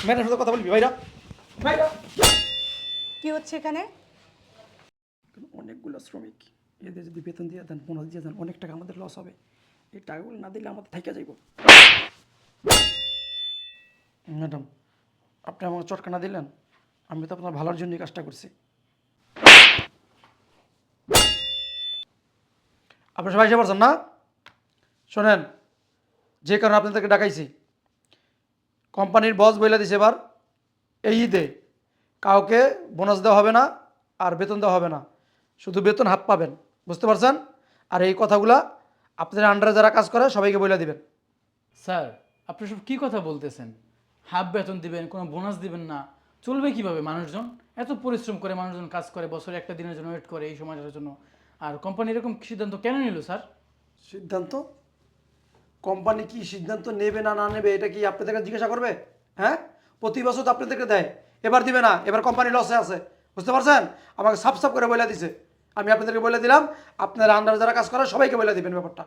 ম্যাডামের সাথে কথা বলবি ভাইরা ভাইরা। কি হচ্ছে এখানে? অনেকগুলো শ্রমিক, এদের যদি বেতন দিয়ে দেন, বোনাস দিয়ে দেন, অনেক টাকা আমাদের লস হবে। এই টাকাগুলো না দিলে আমাদের থাইকা যাইব। ম্যাডাম, আপনি আমাকে চটকা না দিলেন, আমি তো আপনার ভালোর জন্যই কাজটা করছি। আপনি সবাই এসে পড়ছেন না? শোনেন, যে কারণে আপনাদেরকে ডাকাইছি, কোম্পানির বস বইলা দিছে এবার এই ঈদে কাউকে বোনাস দেওয়া হবে না আর বেতন দেওয়া হবে না, শুধু বেতন হাফ পাবেন। বুঝতে পারছেন? আর এই কথাগুলা আপনাদের আন্ডারে যারা কাজ করে সবাইকে বলে দিবেন। স্যার, আপনি সব কি কথা বলতেছেন? হাফ বেতন দিবেন, কোনো বোনাস দিবেন না, চলবে কিভাবে? মানুষজন এত পরিশ্রম করে, মানুষজন কাজ করে, বছরে একটা দিনের জন্য ওয়েট করে এই সময়টার জন্য, আর কোম্পানি এরকম সিদ্ধান্ত কেন নিল স্যার? সিদ্ধান্ত? কোম্পানি কি সিদ্ধান্ত নেবে না না নেবে এটা কি আপনাদেরকে জিজ্ঞাসা করবে? হ্যাঁ, প্রতি বছর তো আপনাদেরকে দেয়, এবার দিবে না, এবার কোম্পানি লসে আছে। বুঝতে পারছেন? আমাকে সাফ সাফ করে বলে দিছে। আমি আপনাদেরকে বলে দিলাম, আপনারা আন্ডারে যারা কাজ করে সবাইকে বলে দিবেন ব্যাপারটা।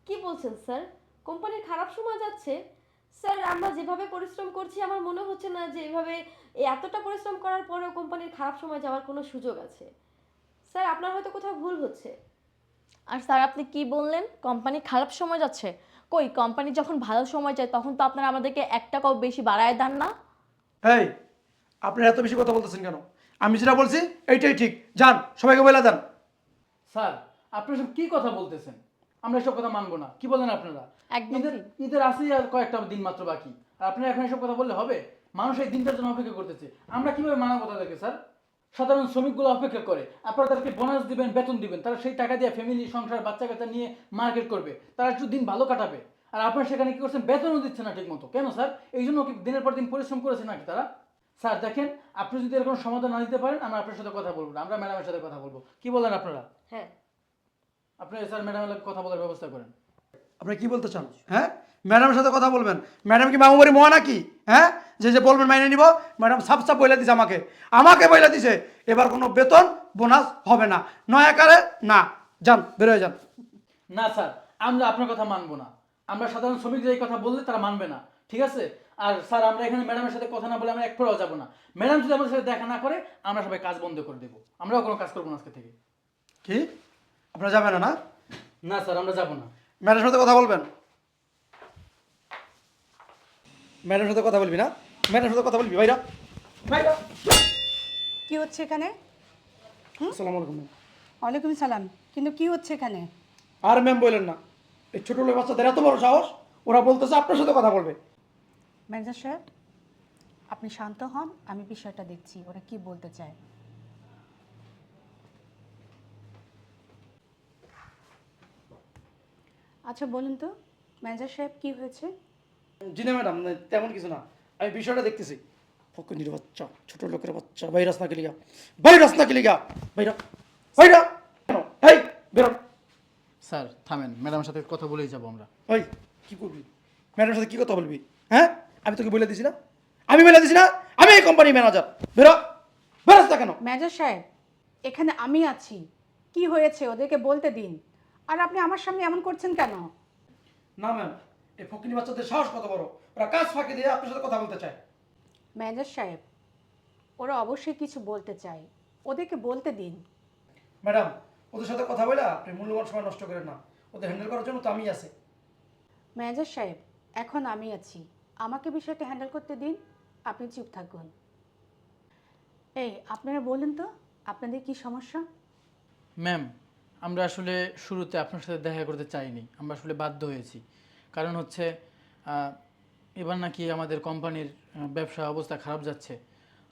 কি বলছেন স্যার? কোম্পানির খারাপ সময় যাচ্ছে? স্যার, আমরা যেভাবে পরিশ্রম করছি আমার মনে হচ্ছে না যে এভাবে এতটা পরিশ্রম করার পরেও কোম্পানির খারাপ সময় যাওয়ার কোনো সুযোগ আছে। স্যার, আপনার হয়তো কোথাও ভুল হচ্ছে। আর স্যার আপনি কি বললেন কোম্পানি খারাপ সময় যাচ্ছে? কই, কোম্পানি যখন ভালো সময় যায় তখন তো আপনারা আমাদেরকে 1 টাকাও বেশি বাড়ায় দেন না। এই, আপনারা এত বেশি কথা বলতেছেন কেন? আমি যেটা বলছি এইটাই ঠিক, যান সবাইকে বলে দেন। স্যার, আপনি সব কি কথা বলতেছেন? আমরা এসব কথা মানবো না। কি বলেন আপনারা? একদম ঈদের ঠিক। ঈদের আসেই আর কয়েকটা দিন মাত্র বাকি, আর আপনারা এখন এসব কথা বললে হবে? মানুষ এই দিনটার জন্য অপেক্ষা করতেছে, আমরা কিভাবে মানাবো তাদেরকে স্যার? সাধারণ শ্রমিকগুলো অপেক্ষা করে, আপনারা তাদেরকে বোনাস দিবেন, বেতন দিবেন, তারা সেই টাকা দিয়ে ফ্যামিলি, সংসার, বাচ্চা কাচ্চা নিয়ে মার্কেট করবে, তারা একটু দিন ভালো কাটাবে। আর আপনারা সেখানে কি করছেন? বেতনও দিচ্ছেন না ঠিক মতো। কেন স্যার? এই জন্য কি দিনের পর দিন পরিশ্রম করেছে নাকি তারা? স্যার দেখেন, আপনি যদি এরকম সমাধান না দিতে পারেন, আমরা আপনার সাথে কথা বলবো না, আমরা ম্যাডামের সাথে কথা বলবো। কি বলেন আপনারা? হ্যাঁ। আপনি স্যার ম্যাডামের সাথে কথা বলার ব্যবস্থা করেন। আপনি কি বলতে চান? হ্যাঁ, ম্যাডামের সাথে কথা বলবেন? ম্যাডাম কি মামুবাড়ি মোয়া নাকি? হ্যাঁ, যে যে বলবেন মাইনে নিব। ম্যাডাম সাপ সাপ বলে দিছে আমাকে, আমাকে বলে দিছে এবার কোনো বেতন বোনাস হবে না, নয় আকারে না। যান, বেরোয় যান। না স্যার, আমরা আপনার কথা মানবো না। আমরা সাধারণ শ্রমিকদের এই কথা বললে তারা মানবে না, ঠিক আছে? আর স্যার, আমরা এখানে ম্যাডামের সাথে কথা না বলে আমরা এক ফোঁটাও যাবো না। ম্যাডাম যদি আমাদের সাথে দেখা না করে, আমরা সবাই কাজ বন্ধ করে দেবো। আমরাও কোনো কাজ করবো না আজকে থেকে। কি? আপনারা যাবেন না? না, না স্যার, আমরা যাবো না। ম্যাডামের সাথে কথা বলবেন? ম্যাডামের সাথে কথা বলবি না? ম্যাডামের সাথে কথা বলবি ভাইরা ভাইরা। কি হচ্ছে এখানে? আসসালামু আলাইকুম ম্যাম। ওয়ালাইকুম সালাম। কিন্তু কি হচ্ছে এখানে? আর ম্যাম বললেন না, এই ছোটো লোক বাচ্চাদের এত বড় সাহস, ওরা বলতেছে আপনার সাথে কথা বলবে। ম্যানেজার সাহেব, আপনি শান্ত হন, আমি বিষয়টা দেখছি ওরা কি বলতে চায়। আচ্ছা বলুন তো ম্যানেজার সাহেব, কি হয়েছে? জি না ম্যাডাম, তেমন কিছু না, আমি বিষয়টা দেখতেছি। ফকিনির বাচ্চা, ছোট লোকের বাচ্চা, ভাইরাস না কিলিগা, ভাইরাস না কিলিগা, ভাইরা ভাইরা কেন? এই বেরো। স্যার থামেন, ম্যাডামের সাথে কথা বলেই যাবো আমরা। ওই কি করবি? ম্যাডামের সাথে কি কথা বলবি? হ্যাঁ, আমি তোকে বলে দিছি না, আমি বলে দিছি না, আমি এই কোম্পানির ম্যানেজার। বেরো, বেরোস না কেন? ম্যানেজার সাহেব, এখানে আমি আছি, কি হয়েছে ওদেরকে বলতে দিন। আর আপনি আমার সামনে এমন করছেন কেন? না ম্যাম, এই ফকিনি বাচ্চাদের সাহস কত বড়, ওরা কাজ ফাঁকি দিয়ে আপনার সাথে কথা বলতে চায়। ম্যানেজার সাহেব, ওরা অবশ্যই কিছু বলতে চায়, ওদেরকে বলতে দিন। ম্যাডাম, ওদের সাথে কথা বলে আপনি মূল্যবান সময় নষ্ট করেন না, ওদের হ্যান্ডেল করার জন্য তো আমি আছি। ম্যানেজার সাহেব, এখন আমি আছি, আমাকে বিষয়টা হ্যান্ডেল করতে দিন, আপনি চুপ থাকুন। এই আপনারা বলুন তো আপনাদের কি সমস্যা? ম্যাম, আমরা আসলে শুরুতে আপনার সাথে দেখা করতে চাইনি, আমরা আসলে বাধ্য হয়েছি। কারণ হচ্ছে এবার নাকি আমাদের কোম্পানির ব্যবসা অবস্থা খারাপ যাচ্ছে,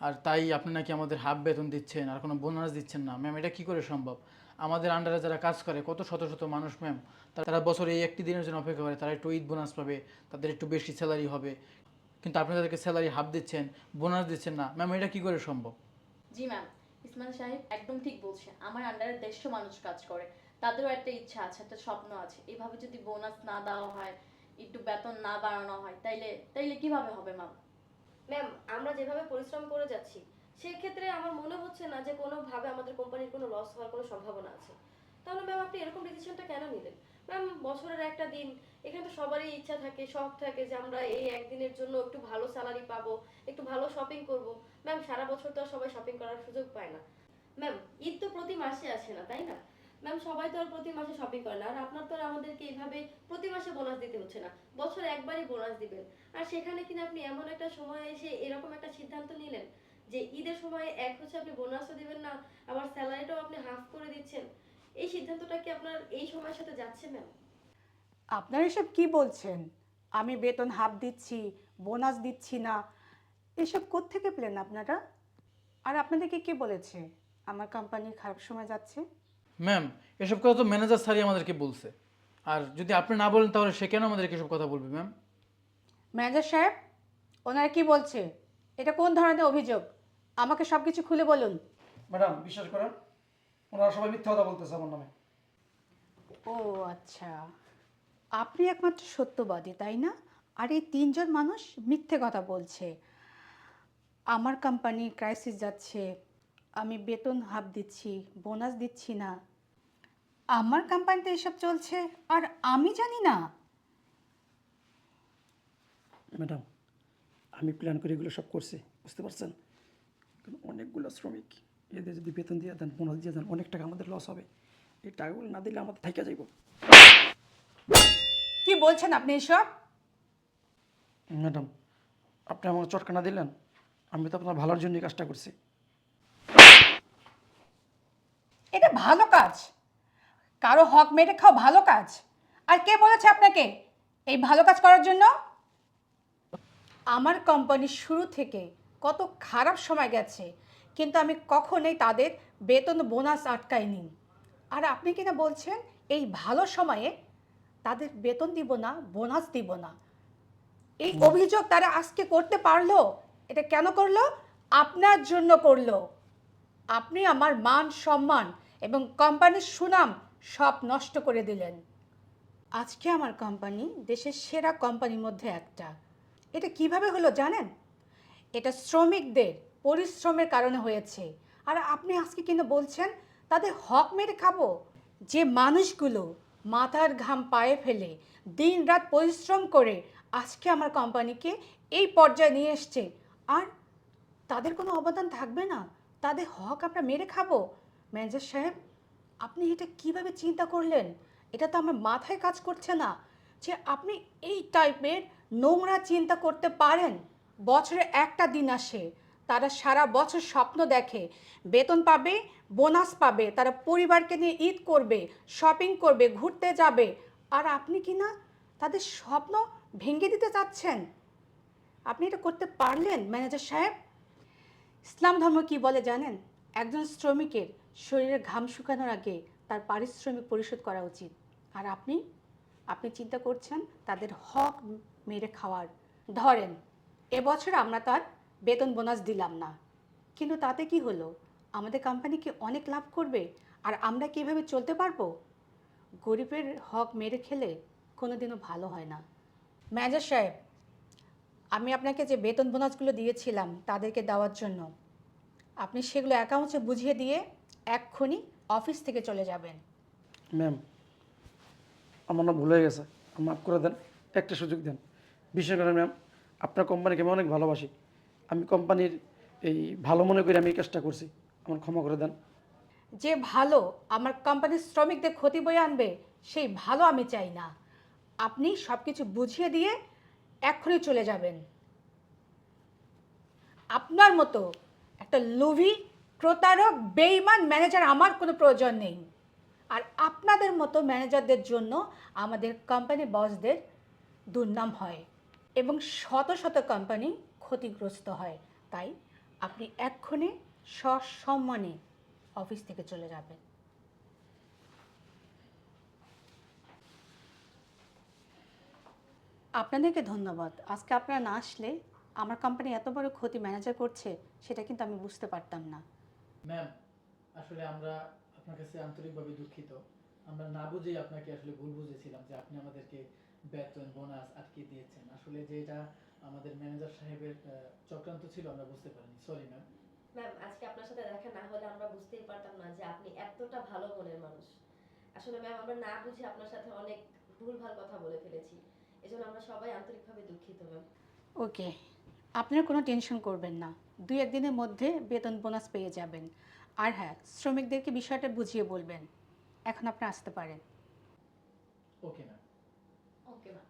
আর তাই আপনি নাকি আমাদের হাফ বেতন দিচ্ছেন আর কোনো বোনাস দিচ্ছেন না। ম্যাম, এটা কী করে সম্ভব? আমাদের আন্ডারে যারা কাজ করে কত শত শত মানুষ ম্যাম, তারা বছরে এই একটি দিনের জন্য অপেক্ষা করে, তারা একটু ঈদ বোনাস পাবে, তাদের একটু বেশি স্যালারি হবে, কিন্তু আপনি তাদেরকে স্যালারি হাফ দিচ্ছেন, বোনাস দিচ্ছেন না। ম্যাম, এটা কী করে সম্ভব? জি ম্যাম, ইসমাইল সাহেব একদম ঠিক বলছে। আমার আন্ডারে 150 মানুষ কাজ করে, তাদেরও একটা ইচ্ছা আছে, একটা স্বপ্ন আছে। এভাবে যদি বোনাস না দেওয়া হয়, একটু বেতন না বাড়ানো হয়, তাইলে তাইলে কিভাবে হবে ম্যাম? ম্যাম, আমরা যেভাবে পরিশ্রম করে যাচ্ছি সেক্ষেত্রে আমার মনে হচ্ছে না যে কোনোভাবে আমাদের কোম্পানির কোনো লস হওয়ার কোনো সম্ভাবনা আছে। তাহলে ম্যাম, আপনি এরকম ডিসিশনটা কেন নিলেন? ম্যাম বছরের একটা দিন, এখানে তো সবারই ইচ্ছা থাকে, শখ থাকে যে আমরা এই একদিনের জন্য একটু ভালো স্যালারি পাবো, একটু ভালো শপিং করব। ম্যাম সারা বছর তো আর সবাই শপিং করার সুযোগ পায় না। ম্যাম ঈদ তো প্রতি মাসে আসে না, তাই না? ম্যাম সবাই তো আর প্রতি মাসে শপিং করে না, আর আপনার তো আর আমাদেরকে এইভাবে প্রতি মাসে বোনাস দিতে হচ্ছে না, বছরে একবারই বোনাস দিবেন। আর সেখানে কিনা আপনি এমন একটা সময় এসে এরকম একটা সিদ্ধান্ত নিলেন যে ঈদের সময় এক হচ্ছে আপনি বোনাসও দিবেন না, আবার স্যালারিটাও আপনি হাফ করে দিচ্ছেন। এই সিদ্ধান্তটা কি আপনার এই সময়ের সাথে যাচ্ছে ম্যাম? আপনারা এসব কি বলছেন? আমি বেতন হাফ দিচ্ছি, বোনাস দিচ্ছি না, এসব কোত্থেকে পেলেন আপনারা? আর আপনাদেরকে কে বলেছে আমার কোম্পানির খারাপ সময় যাচ্ছে? ম্যাম, এসব কথা তো ম্যানেজার স্যারই আমাদেরকে বলছে। আর যদি আপনি না বলেন তাহলে সে কেন আমাদেরকে এসব কথা বলবে ম্যাম? ম্যানেজার সাহেব, ওনারা কি বলছে? এটা কোন ধরনের অভিযোগ? আমাকে সব কিছু খুলে বলুন। ম্যাডাম বিশ্বাস করেন, ওনারা সবাই মিথ্যা কথা বলতেছে আমার নামে। ও আচ্ছা, আপনি একমাত্র সত্যবাদী তাই না? আর এই তিনজন মানুষ মিথ্যে কথা বলছে। আমার কোম্পানি ক্রাইসিস যাচ্ছে, আমি বেতন হাফ দিচ্ছি, বোনাস দিচ্ছি না। আমার কোম্পানিতে এসব চলছে আর আমি জানি না? ম্যাডাম, আমি প্ল্যান করে এগুলো সব করছি, বুঝতে পারছেন? কারণ অনেকগুলো শ্রমিক, এদের যদি বেতন দিয়ে দেন, বোনাস দিয়ে দেন, অনেক টাকা আমাদের লস হবে। এই টাকাগুলো না দিলে আমাদের থাইকা যাইব। কি বলছেন আপনি এসব? ম্যাডাম, আপনি আমাকে চটকা না দিলেন, আমি তো আপনার ভালোর জন্যই কাজটা করছি। এটা ভালো কাজ? কারো হক মেরে খাওয়া ভালো কাজ? আর কে বলেছে আপনাকে এই ভালো কাজ করার জন্য? আমার কোম্পানির শুরু থেকে কত খারাপ সময় গেছে, কিন্তু আমি কখনোই তাদের বেতন বোনাস আটকাইনি। আর আপনি কিনা বলছেন এই ভালো সময়ে তাদের বেতন দিব না, বোনাস দিব না। এই অভিযোগ তারা আজকে করতে পারলো, এটা কেন করলো? আপনার জন্য করলো। আপনি আমার মান সম্মান এবং কোম্পানির সুনাম সব নষ্ট করে দিলেন। আজকে আমার কোম্পানি দেশের সেরা কোম্পানির মধ্যে একটা। এটা কিভাবে হলো জানেন? এটা শ্রমিকদের পরিশ্রমের কারণে হয়েছে। আর আপনি আজকে কিনা বলছেন তাদের হক মেরে খাবো? যে মানুষগুলো মাথার ঘাম পায়ে ফেলে দিন রাত পরিশ্রম করে আজকে আমার কোম্পানিকে এই পর্যায়ে নিয়ে এসছে, আর তাদের কোনো অবদান থাকবে না? তাদের হক আমরা মেরে খাবো? ম্যানেজার সাহেব, আপনি এটা কিভাবে চিন্তা করলেন? এটা তো আমার মাথায় কাজ করছে না যে আপনি এই টাইপের নোংরা চিন্তা করতে পারেন। বছরে একটা দিন আসে, তারা সারা বছর স্বপ্ন দেখে বেতন পাবে, বোনাস পাবে, তারা পরিবারকে নিয়ে ঈদ করবে, শপিং করবে, ঘুরতে যাবে, আর আপনি কি না তাদের স্বপ্ন ভেঙে দিতে চাচ্ছেন? আপনি এটা করতে পারলেন ম্যানেজার সাহেব? ইসলাম ধর্ম কি বলে জানেন? একজন শ্রমিকের শরীরের ঘাম শুকানোর আগে তার পারিশ্রমিক পরিশোধ করা উচিত। আর আপনি আপনি চিন্তা করছেন তাদের হক মেরে খাওয়ার। ধরেন এবছর আমরা তার বেতন বোনাস দিলাম না, কিন্তু তাতে কি হলো? আমাদের কোম্পানি কি অনেক লাভ করবে? আর আমরা কি এভাবে চলতে পারবো? গরিবের হক মেরে খেলে কোনোদিনও ভালো হয় না। ম্যানেজার সাহেব, আমি আপনাকে যে বেতন বোনাসগুলো দিয়েছিলাম তাদেরকে দেওয়ার জন্য, আপনি সেগুলো অ্যাকাউন্টে বুঝিয়ে দিয়ে এক্ষুনি অফিস থেকে চলে যাবেন। ম্যাম, আমার না ভুল হয়ে গেছে, মাফ করে দেন, একটা সুযোগ দেন। বিশেষ করে ম্যাম, আপনার কোম্পানিকে আমি অনেক ভালোবাসি। আমি কোম্পানির এই ভালো মনে করে আমি এই কাজটা করছি, আমার ক্ষমা করে দেন। যে ভালো আমার কোম্পানির শ্রমিকদের ক্ষতি বয়ে আনবে সেই ভালো আমি চাই না। আপনি সব কিছু বুঝিয়ে দিয়ে এক্ষুনি চলে যাবেন। আপনার মতো একটা লোভী, প্রতারক, বেইমান ম্যানেজার আমার কোনো প্রয়োজন নেই। আর আপনাদের মতো ম্যানেজারদের জন্য আমাদের কোম্পানি বসদের দুর্নাম হয় এবং শত শত কোম্পানি ক্ষতিগ্রস্ত হয়। তাই আপনি এক্ষুনি সসম্মানে অফিস থেকে চলে যাবেন। আপনাদেরকে ধন্যবাদ। আজকে আপনারা না আসলে আমার কোম্পানি এত বড় ক্ষতি ম্যানেজার করছে সেটা কিন্তু আমি বুঝতে পারতাম না। ম্যাম, আসলে আমরা আপনার কাছে আন্তরিকভাবে দুঃখিত। আমরা না বুঝেই আপনাকে আসলে ভুল বুঝেছিলাম যে আপনি আমাদেরকে বেতন বোনাস আটকে দিয়েছেন। আসলে যে এটা আমাদের ম্যানেজার সাহেবের চক্রান্ত ছিল, আমরা বুঝতে পারিনি। Sorry ma'am. ম্যাম আজকে আপনার সাথে দেখা না হলে আমরা বুঝতেই পারতাম না যে আপনি এতটা ভালো মনের মানুষ। আসলে ম্যাম আমরা না বুঝে আপনার সাথে অনেক ভুলভাল কথা বলে ফেলেছি, এজন্য আমরা সবাই আন্তরিকভাবে দুঃখিত ম্যাম। ওকে, আপনার কোনো টেনশন করবেন না, 2-1 দিনের মধ্যে বেতন বোনাস পেয়ে যাবেন। আর হ্যাঁ, শ্রমিকদেরকে বিষয়টা বুঝিয়ে বলবেন। এখন আপনি আসতে পারেন। Okay ma'am. Okay ma'am.